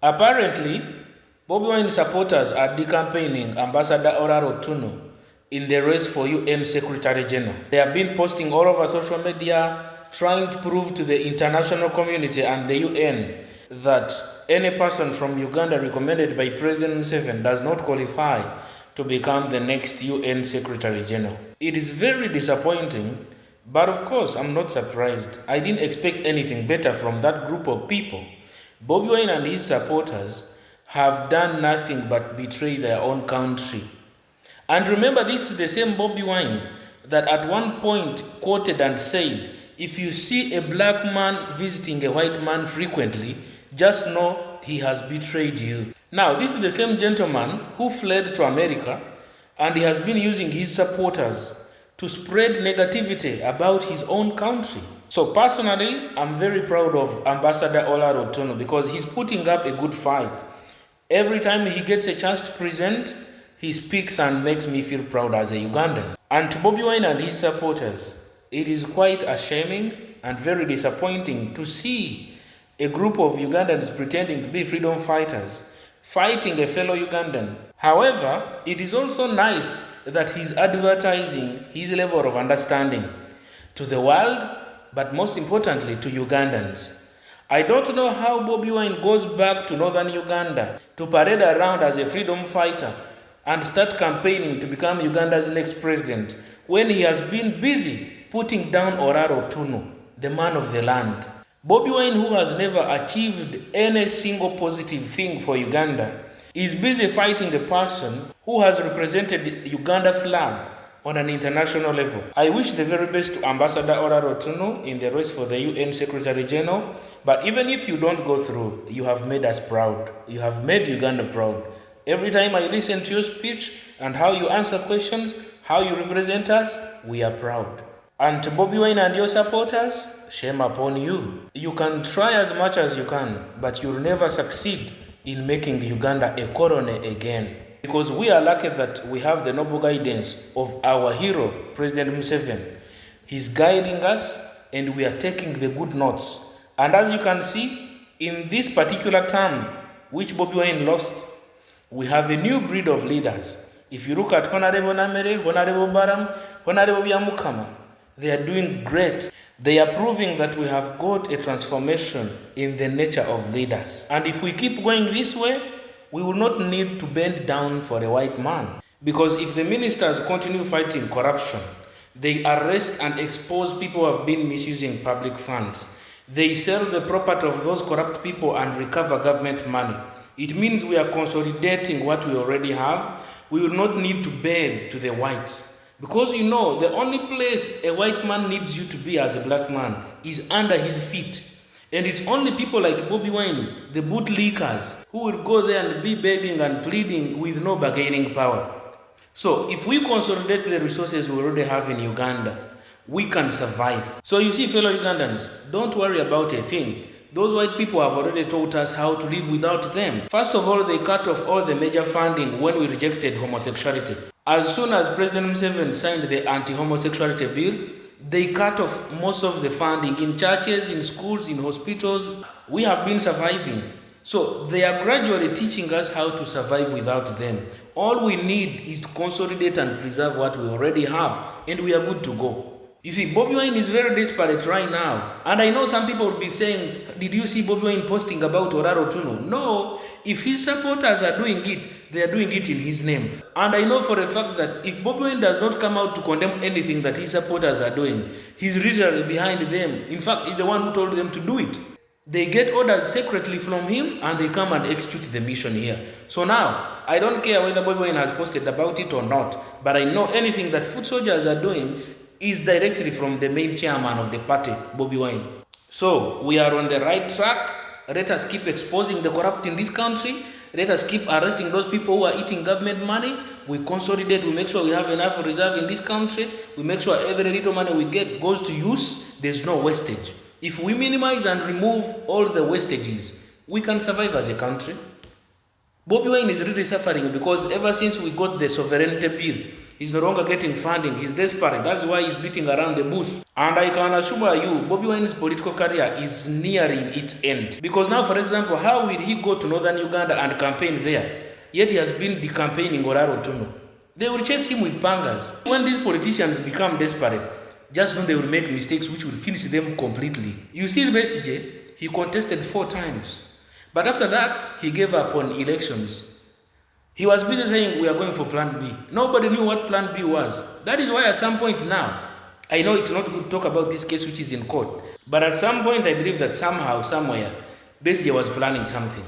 Apparently, Bobi Wine supporters are decampaigning Ambassador Olara Otunu in the race for UN Secretary General. They have been posting all over social media trying to prove to the international community and the UN that any person from Uganda recommended by President Museveni does not qualify to become the next UN Secretary General. It is very disappointing, but of course I'm not surprised. I didn't expect anything better from that group of people. Bobi Wine and his supporters have done nothing but betray their own country. And remember, this is the same Bobi Wine that at one point quoted and said, if you see a black man visiting a white man frequently, just know he has betrayed you. Now, this is the same gentleman who fled to America, and he has been using his supporters to spread negativity about his own country. So personally, I'm very proud of Ambassador Olara Otunu because he's putting up a good fight. Every time he gets a chance to present, he speaks and makes me feel proud as a Ugandan. And to Bobi Wine and his supporters, it is quite ashaming and very disappointing to see a group of Ugandans pretending to be freedom fighters fighting a fellow Ugandan. However, it is also nice that he's advertising his level of understanding to the world, but most importantly to Ugandans. I don't know how Bobi Wine goes back to northern Uganda to parade around as a freedom fighter and start campaigning to become Uganda's next president when he has been busy putting down Olara Otunu, the man of the land. Bobi Wine, who has never achieved any single positive thing for Uganda, is busy fighting a person who has represented the Uganda flag on an international level. I wish the very best to Ambassador Olara Otunu in the race for the UN Secretary General, but even if you don't go through, you have made us proud. You have made Uganda proud. Every time I listen to your speech and how you answer questions, how you represent us, we are proud. And to Bobi Wine and your supporters, shame upon you. You can try as much as you can, but you'll never succeed in making Uganda a colony again. Because we are lucky that we have the noble guidance of our hero, President Museveni. He's guiding us and we are taking the good notes. And as you can see, in this particular term, which Bobi Wine lost, we have a new breed of leaders. If you look at Honorable Namere, Honorable Baram, Honorable Yamukama, they are doing great. They are proving that we have got a transformation in the nature of leaders. And if we keep going this way, we will not need to bend down for a white man. Because if the ministers continue fighting corruption, they arrest and expose people who have been misusing public funds. They sell the property of those corrupt people and recover government money. It means we are consolidating what we already have. We will not need to beg to the whites. Because you know, the only place a white man needs you to be as a black man is under his feet. And it's only people like Bobi Wine, the bootlickers, who will go there and be begging and pleading with no bargaining power. So if we consolidate the resources we already have in Uganda, we can survive. So you see, fellow Ugandans, don't worry about a thing. Those white people have already taught us how to live without them. First of all, they cut off all the major funding when we rejected homosexuality. As soon as President Museveni signed the anti-homosexuality bill, they cut off most of the funding in churches, in schools, in hospitals. We have been surviving. So they are gradually teaching us how to survive without them. All we need is to consolidate and preserve what we already have, and we are good to go. You see, Bobi Wine is very desperate right now. And I know some people will be saying, did you see Bobi Wine posting about Olara Otunu? No, if his supporters are doing it, they are doing it in his name. And I know for a fact that if Bobi Wine does not come out to condemn anything that his supporters are doing, he's literally behind them. In fact, he's the one who told them to do it. They get orders secretly from him and they come and execute the mission here. So now, I don't care whether Bobi Wine has posted about it or not, but I know anything that foot soldiers are doing is directly from the main chairman of the party, Bobi Wine. So we are on the right track. Let us keep exposing the corrupt in this country. Let us keep arresting those people who are eating government money. We consolidate, we make sure we have enough reserve in this country. We make sure every little money we get goes to use. There's no wastage. If we minimize and remove all the wastages, we can survive as a country. Bobi Wine is really suffering because ever since we got the sovereignty bill, He's no longer getting funding. He's desperate. That's why he's beating around the bush. And I can assure you, Bobi Wine's political career is nearing its end. Because now, for example, how will he go to northern Uganda and campaign there? Yet he has been campaigning Olara Otunu. They will chase him with pangas. When these politicians become desperate, just know they will make mistakes which will finish them completely. You see the message, he contested 4 times. But after that, he gave up on elections. He was busy saying, we are going for plan B. Nobody knew what plan B was. That is why at some point now, I know it's not good to talk about this case which is in court, but at some point I believe that somehow, somewhere, Besigye was planning something.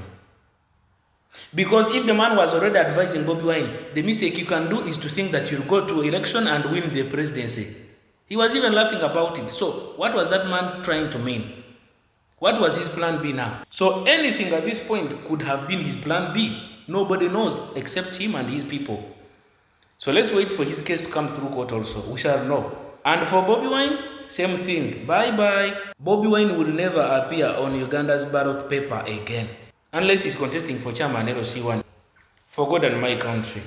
Because if the man was already advising Bobi Wine, the mistake you can do is to think that you'll go to election and win the presidency. He was even laughing about it. So what was that man trying to mean? What was his plan B now? So anything at this point could have been his plan B. Nobody knows except him and his people. So let's wait for his case to come through court also. We shall know. And for Bobi Wine, same thing. Bye-bye. Bobi Wine will never appear on Uganda's ballot paper again. Unless he's contesting for chairman LC1. For God and my country.